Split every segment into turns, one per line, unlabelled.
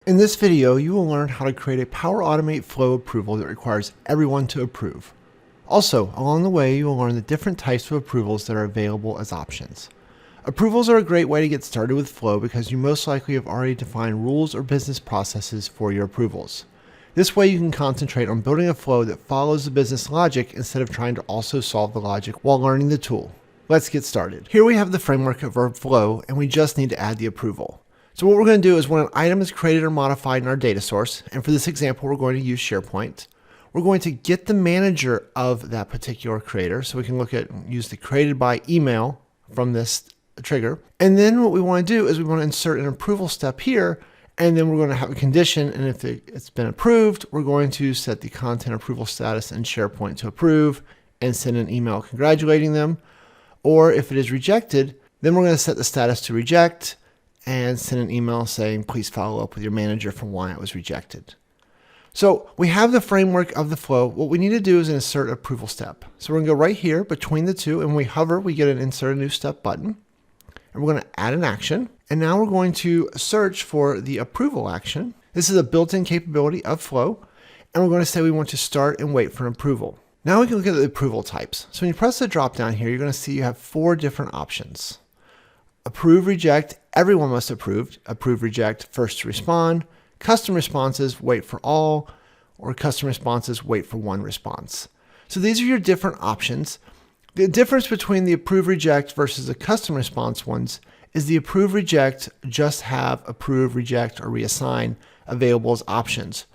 In this video, you will learn how to create a Power Automate flow approval that requires everyone to approve. Also, along the way, you will learn the different types of approvals that are available as options. Approvals are a great way to get started with Flow because you most likely have already defined rules or business processes for your approvals. This way you can concentrate on building a flow that follows the business logic instead of trying to also solve the logic while learning the tool. Let's get started. Here we have the framework of our flow, and we just need to add the approval. So what we're going to do is when an item is created or modified in our data source, and for this example, we're going to use SharePoint, we're going to get the manager of that particular creator. So we can use the created by email from this trigger. And then what we want to do is we want to insert an approval step here, and then we're going to have a condition. And if it's been approved, we're going to set the content approval status in SharePoint to approve and send an email congratulating them. Or if it is rejected, then we're going to set the status to reject and send an email saying, please follow up with your manager for why it was rejected. So we have the framework of the flow. What we need to do is insert approval step. So we're going to go right here between the two, and when we hover, we get an insert a new step button. And we're going to add an action. And now we're going to search for the approval action. This is a built-in capability of Flow. And we're going to say we want to start and wait for an approval. Now we can look at the approval types. So when you press the drop down here, you're going to see you have 4 different options. Approve, reject, everyone must approve. Approve, reject, first to respond. Custom responses, wait for all. Or custom responses, wait for one response. So these are your different options. The difference between the approve, reject versus the custom response ones is the approve, reject just have approve, reject, or reassign available as options.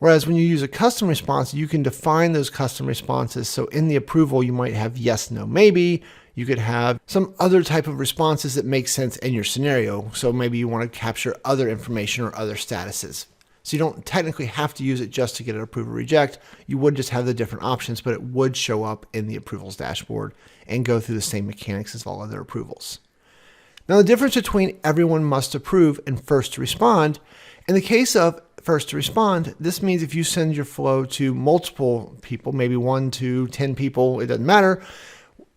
Whereas when you use a custom response, you can define those custom responses. So in the approval, you might have yes, no, maybe. You could have some other type of responses that make sense in your scenario. So maybe you want to capture other information or other statuses. So you don't technically have to use it just to get an approve or reject. You would just have the different options, but it would show up in the approvals dashboard and go through the same mechanics as all other approvals. Now the difference between everyone must approve and first to respond, in the case of first to respond, this means if you send your flow to multiple people, maybe 1 to 10 people, it doesn't matter,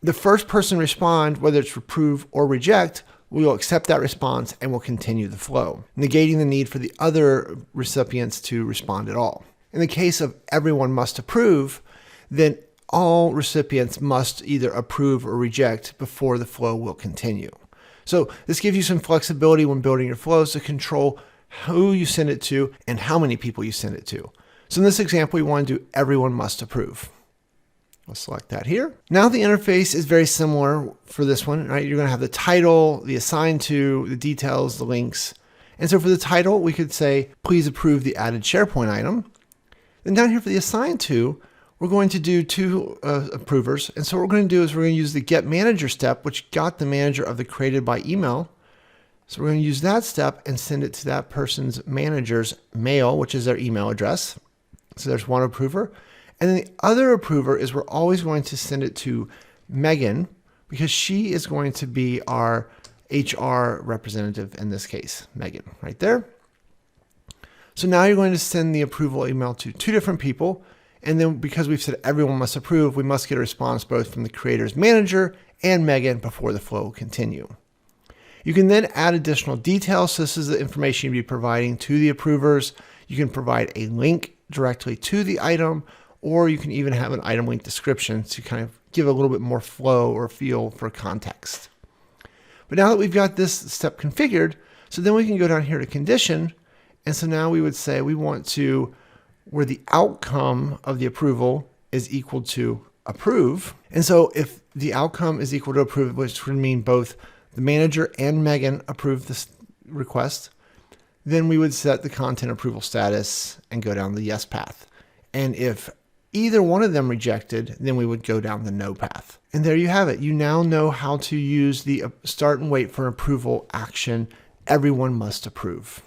the first person respond, whether it's approve or reject, we will accept that response and will continue the flow, negating the need for the other recipients to respond at all. In the case of everyone must approve, then all recipients must either approve or reject before the flow will continue. So this gives you some flexibility when building your flows to control who you send it to and how many people you send it to. So in this example, we want to do everyone must approve. We'll select that here. Now the interface is very similar for this one, right? You're going to have the title, the assigned to, the details, the links. And so for the title, we could say, please approve the added SharePoint item. Then down here for the assigned to, we're going to do 2 approvers. And so what we're going to do is we're going to use the get manager step, which got the manager of the created by email. So we're going to use that step and send it to that person's manager's mail, which is their email address. So there's one approver. And then the other approver is we're always going to send it to Megan because she is going to be our HR representative in this case, Megan, right there. So now you're going to send the approval email to 2 different people. And then because we've said everyone must approve, we must get a response both from the creator's manager and Megan before the flow will continue. You can then add additional details. So this is the information you'll be providing to the approvers. You can provide a link directly to the item, or you can even have an item link description to kind of give a little bit more flow or feel for context. But now that we've got this step configured, so then we can go down here to condition. And so now we would say we want to, where the outcome of the approval is equal to approve. And so if the outcome is equal to approve, which would mean both the manager and Megan approve this request, then we would set the content approval status and go down the yes path. And if either one of them rejected, then we would go down the no path. And there you have it. You now know how to use the start and wait for approval action. Everyone must approve.